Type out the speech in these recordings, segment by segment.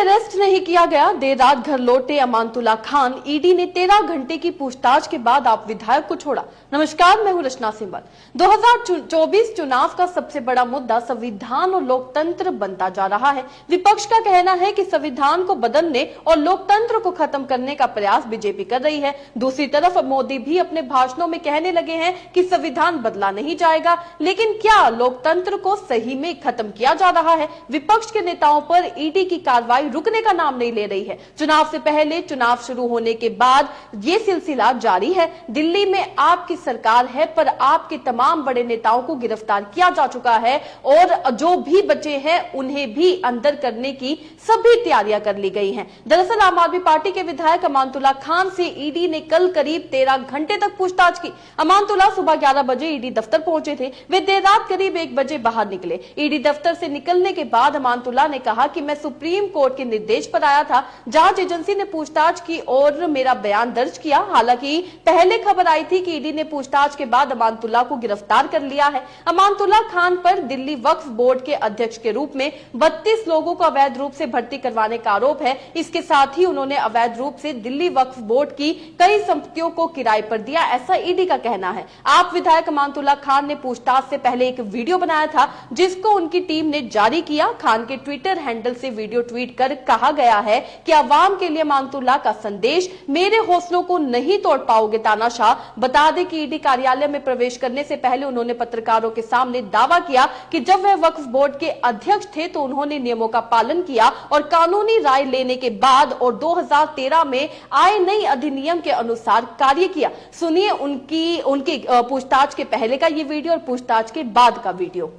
Arrest नहीं किया गया, देर रात घर लौटे अमानतुल्लाह खान। ईडी ने 13 घंटे की पूछताछ के बाद आप विधायक को छोड़ा। नमस्कार, मैं हूं रचना सिंबल। 2024 चुनाव का सबसे बड़ा मुद्दा संविधान और लोकतंत्र बनता जा रहा है। विपक्ष का कहना है कि संविधान को बदलने और लोकतंत्र को खत्म करने का प्रयास बीजेपी कर रही है। दूसरी तरफ मोदी भी अपने भाषणों में कहने लगे हैं कि संविधान बदला नहीं जाएगा, लेकिन क्या लोकतंत्र को सही में खत्म किया जा रहा है? विपक्ष के नेताओं पर ईडी की कार्रवाई रुकने का नाम नहीं ले रही है। चुनाव से पहले, चुनाव शुरू होने के बाद ये सिलसिला जारी है। दिल्ली में आपकी सरकार है, पर आपके तमाम बड़े नेताओं को गिरफ्तार किया जा चुका है और जो भी बचे हैं उन्हें भी अंदर करने की सभी तैयारियां कर ली गई हैं। दरअसल आम आदमी पार्टी के विधायक अमानतुल्लाह खान से ईडी ने कल करीब 13 घंटे तक पूछताछ की। अमानतुल्लाह सुबह 11 बजे ईडी दफ्तर पहुंचे थे। वे देर रात करीब 1 बजे बाहर निकले। ईडी दफ्तर से निकलने के बाद अमानतुल्लाह ने कहा कि मैं सुप्रीम कोर्ट के निर्देश पर आया था। जांच एजेंसी ने पूछताछ की और मेरा बयान दर्ज किया। हालांकि पहले खबर आई थी कि ईडी ने पूछताछ के बाद अमानतुल्लाह को गिरफ्तार कर लिया है। अमानतुल्लाह खान पर दिल्ली वक्फ बोर्ड के अध्यक्ष के रूप में 32 लोगों को अवैध रूप से भर्ती करवाने का आरोप है। इसके साथ ही उन्होंने अवैध रूप से दिल्ली वक्फ बोर्ड की कई संपत्तियों को किराए पर दिया, ऐसा ईडी का कहना है। आप विधायक अमानतुल्लाह खान ने पूछताछ से पहले एक वीडियो बनाया था, जिसको उनकी टीम ने जारी किया। खान के ट्विटर हैंडल से वीडियो ट्वीट कर कहा गया है कि अवाम के लिए अमानतुल्लाह का संदेश, मेरे हौसलों को नहीं तोड़ पाओगे तानाशाह। बता दें कि ईडी कार्यालय में प्रवेश करने से पहले उन्होंने पत्रकारों के सामने दावा किया कि जब वह वक्फ बोर्ड के अध्यक्ष थे तो उन्होंने नियमों का पालन किया और कानूनी राय लेने के बाद और 2013 में आए नई अधिनियम के अनुसार कार्य किया। सुनिए उनकी पूछताछ के पहले का ये वीडियो और पूछताछ के बाद का वीडियो।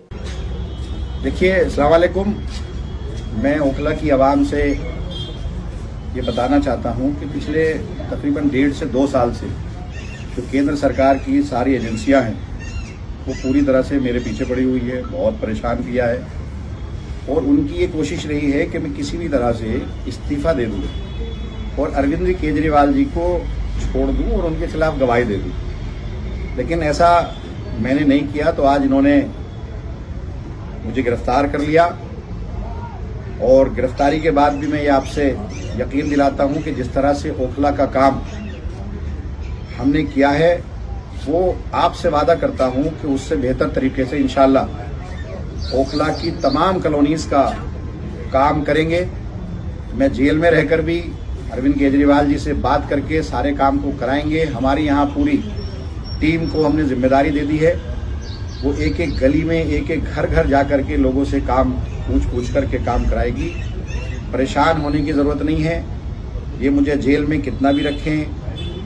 देखिए, अस्सलाम वालेकुम। मैं ओखला की आवाम से ये बताना चाहता हूं कि पिछले तकरीबन 1.5 से 2 साल से जो केंद्र सरकार की सारी एजेंसियां हैं वो पूरी तरह से मेरे पीछे पड़ी हुई है, बहुत परेशान किया है और उनकी ये कोशिश रही है कि मैं किसी भी तरह से इस्तीफा दे दूं और अरविंद केजरीवाल जी को छोड़ दूं और उनके खिलाफ गवाही दे दूं। लेकिन ऐसा मैंने नहीं किया, तो आज इन्होंने मुझे गिरफ्तार कर लिया और गिरफ्तारी के बाद भी मैं ये आपसे यकीन दिलाता हूं कि जिस तरह से ओखला का काम हमने किया है वो आपसे वादा करता हूं कि उससे बेहतर तरीके से इंशाल्लाह ओखला की तमाम कॉलोनीज का काम करेंगे। मैं जेल में रहकर भी अरविंद केजरीवाल जी से बात करके सारे काम को कराएंगे। हमारी यहाँ पूरी टीम को हमने जिम्मेदारी दे दी है, वो एक एक गली में एक एक घर घर जाकर के लोगों से काम पूछ करके काम कराएगी। परेशान होने की जरूरत नहीं है। ये मुझे जेल में कितना भी रखें,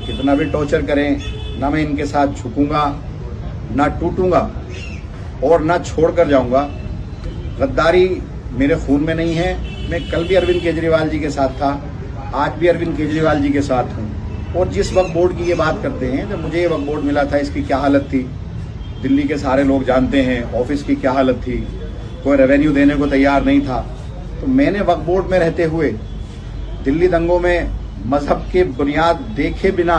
कितना भी टॉर्चर करें, ना मैं इनके साथ झुकूंगा, ना टूटूंगा और ना छोड़कर जाऊंगा। गद्दारी मेरे खून में नहीं है। मैं कल भी अरविंद केजरीवाल जी के साथ था, आज भी अरविंद केजरीवाल जी के साथ हूँ। और जिस वक्फ बोर्ड की ये बात करते हैं, जब मुझे ये वक्फ बोर्ड मिला था इसकी क्या हालत थी दिल्ली के सारे लोग जानते हैं। ऑफिस की क्या हालत थी, कोई रेवेन्यू देने को तैयार नहीं था। तो मैंने वक्फ बोर्ड में रहते हुए दिल्ली दंगों में मजहब के बुनियाद देखे बिना,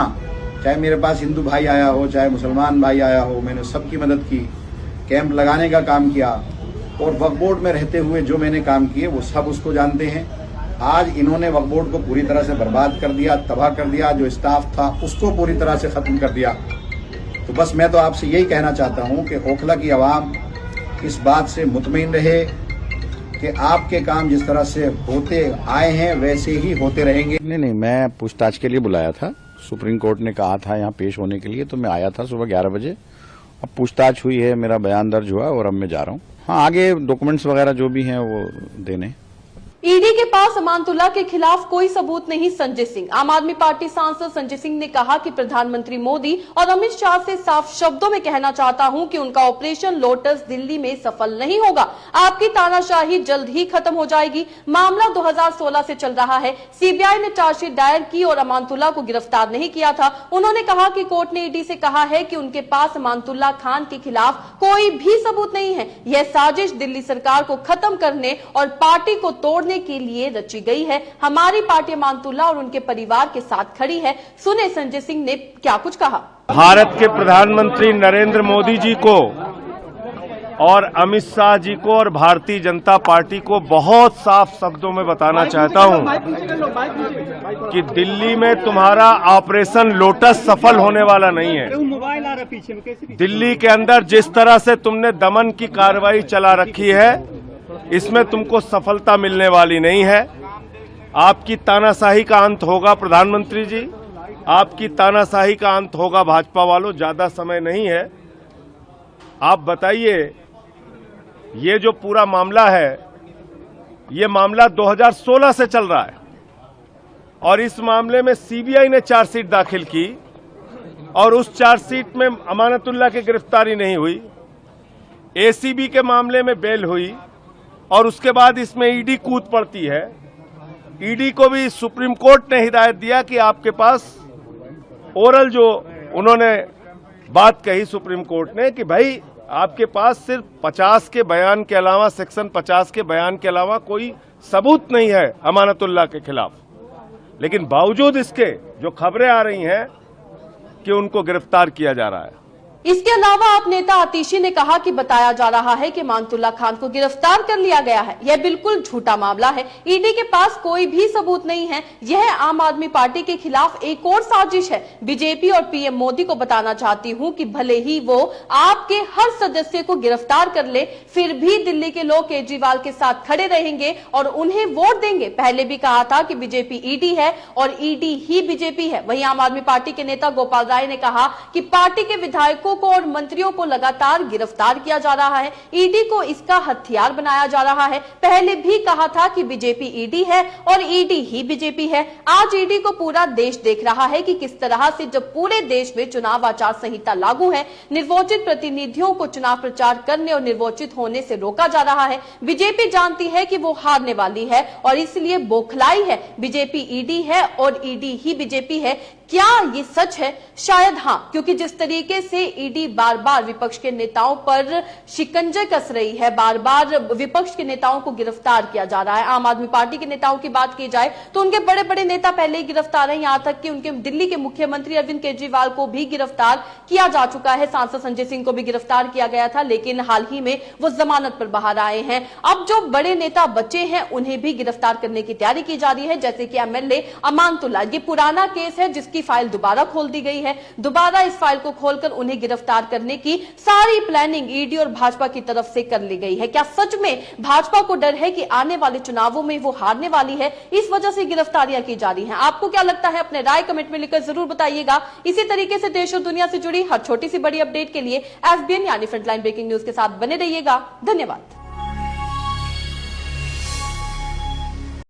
चाहे मेरे पास हिंदू भाई आया हो चाहे मुसलमान भाई आया हो, मैंने सबकी मदद की, कैंप लगाने का काम किया और वक्फ बोर्ड में रहते हुए जो मैंने काम किए वो सब उसको जानते हैं। आज इन्होंने वक्फ बोर्ड को पूरी तरह से बर्बाद कर दिया, तबाह कर दिया। जो स्टाफ था उसको पूरी तरह से खत्म कर दिया। तो बस मैं तो आपसे यही कहना चाहता हूं कि ओखला की आवाम इस बात से मुतमईन रहे कि आपके काम जिस तरह से होते आए हैं वैसे ही होते रहेंगे। नहीं, मैं पूछताछ के लिए बुलाया था। सुप्रीम कोर्ट ने कहा था यहाँ पेश होने के लिए, तो मैं आया था सुबह 11 बजे। अब पूछताछ हुई है, मेरा बयान दर्ज हुआ और अब मैं जा रहा हूँ। हाँ, आगे डॉक्यूमेंट्स वगैरह जो भी हैं वो देने। ईडी के पास अमानतुल्लाह के खिलाफ कोई सबूत नहीं, संजय सिंह। आम आदमी पार्टी सांसद संजय सिंह ने कहा कि प्रधानमंत्री मोदी और अमित शाह से साफ शब्दों में कहना चाहता हूं कि उनका ऑपरेशन लोटस दिल्ली में सफल नहीं होगा। आपकी तानाशाही जल्द ही खत्म हो जाएगी। मामला 2016 से चल रहा है। सीबीआई ने चार्जशीट दायर की और अमानतुल्लाह को गिरफ्तार नहीं किया था। उन्होंने कहा कि कोर्ट ने ईडी से कहा है कि उनके पास अमानतुल्लाह खान के खिलाफ कोई भी सबूत नहीं है। यह साजिश दिल्ली सरकार को खत्म करने और पार्टी को तोड़ने के लिए रची गई है। हमारी पार्टी अमानतुल्लाह और उनके परिवार के साथ खड़ी है। सुने संजय सिंह ने क्या कुछ कहा। भारत के प्रधानमंत्री नरेंद्र मोदी जी को और अमित शाह जी को और भारतीय जनता पार्टी को बहुत साफ शब्दों में बताना चाहता हूं कि दिल्ली में तुम्हारा ऑपरेशन लोटस सफल होने वाला नहीं है। दिल्ली के अंदर जिस तरह से तुमने दमन की कार्रवाई चला रखी है, इसमें तुमको सफलता मिलने वाली नहीं है। आपकी तानाशाही का अंत होगा प्रधानमंत्री जी, आपकी तानाशाही का अंत होगा भाजपा वालों। ज्यादा समय नहीं है। आप बताइए, ये जो पूरा मामला है, ये मामला 2016 से चल रहा है और इस मामले में सीबीआई ने चार्जशीट दाखिल की और उस चार्जशीट में अमानतुल्लाह की गिरफ्तारी नहीं हुई। एसीबी के मामले में बेल हुई और उसके बाद इसमें ईडी कूद पड़ती है। ईडी को भी सुप्रीम कोर्ट ने हिदायत दिया कि आपके पास ओरल जो उन्होंने बात कही सुप्रीम कोर्ट ने कि भाई आपके पास सिर्फ 50 के बयान के अलावा, सेक्शन 50 के बयान के अलावा कोई सबूत नहीं है अमानतुल्लाह के खिलाफ। लेकिन बावजूद इसके जो खबरें आ रही हैं कि उनको गिरफ्तार किया जा रहा है। इसके अलावा आप नेता आतिशी ने कहा कि बताया जा रहा है कि अमानतुल्लाह खान को गिरफ्तार कर लिया गया है। यह बिल्कुल झूठा मामला है। ईडी के पास कोई भी सबूत नहीं है। यह आम आदमी पार्टी के खिलाफ एक और साजिश है। बीजेपी और पीएम मोदी को बताना चाहती हूं कि भले ही वो आपके हर सदस्य को गिरफ्तार कर ले, फिर भी दिल्ली के लोग केजरीवाल के साथ खड़े रहेंगे और उन्हें वोट देंगे। पहले भी कहा था कि बीजेपी ईडी है और ईडी ही बीजेपी है। वहीं आम आदमी पार्टी के नेता गोपाल राय ने कहा कि पार्टी के विधायकों को और मंत्रियों को लगातार गिरफ्तार किया जा रहा है। ईडी को इसका हथियार बनाया जा रहा है। पहले भी कहा था कि बीजेपी ईडी है और ईडी ही बीजेपी है। आज ईडी को पूरा देश देख रहा है कि किस तरह से जब पूरे देश में चुनाव आचार संहिता लागू है, निर्वाचित प्रतिनिधियों को चुनाव प्रचार करने और निर्वाचित होने से रोका जा रहा है। बीजेपी जानती है कि वो हारने वाली है और इसलिए बौखलाई है। बीजेपी ईडी है और ईडी ही बीजेपी है। क्या ये सच है? शायद हां, क्योंकि जिस तरीके से ईडी बार बार विपक्ष के नेताओं पर शिकंजे कस रही है, बार बार विपक्ष के नेताओं को गिरफ्तार किया जा रहा है। आम आदमी पार्टी के नेताओं की बात की जाए तो उनके बड़े बड़े नेता पहले ही गिरफ्तार हैं। यहां तक कि उनके दिल्ली के मुख्यमंत्री अरविंद केजरीवाल को भी गिरफ्तार किया जा चुका है। सांसद संजय सिंह को भी गिरफ्तार किया गया था, लेकिन हाल ही में वो जमानत पर बाहर आए हैं। अब जो बड़े नेता बचे हैं उन्हें भी गिरफ्तार करने की तैयारी की जा रही है, जैसे कि एमएलए अमानतुल्लाह। ये पुराना केस है जिसकी फाइल दोबारा खोल दी गई है। दोबारा इस फाइल को खोलकर उन्हें गिरफ्तार करने की सारी प्लानिंग ईडी और भाजपा की तरफ से कर ली गई है। क्या सच में भाजपा को डर है कि आने वाले चुनावों में वो हारने वाली है, इस वजह से गिरफ्तारियां की जा रही हैं? आपको क्या लगता है? अपने राय कमेंट में लिखकर जरूर बताइएगा। इसी तरीके से देश और दुनिया से जुड़ी हर छोटी सी बड़ी अपडेट के लिए एसबीएन यानी फ्रंटलाइन ब्रेकिंग न्यूज के साथ बने रहिएगा। धन्यवाद।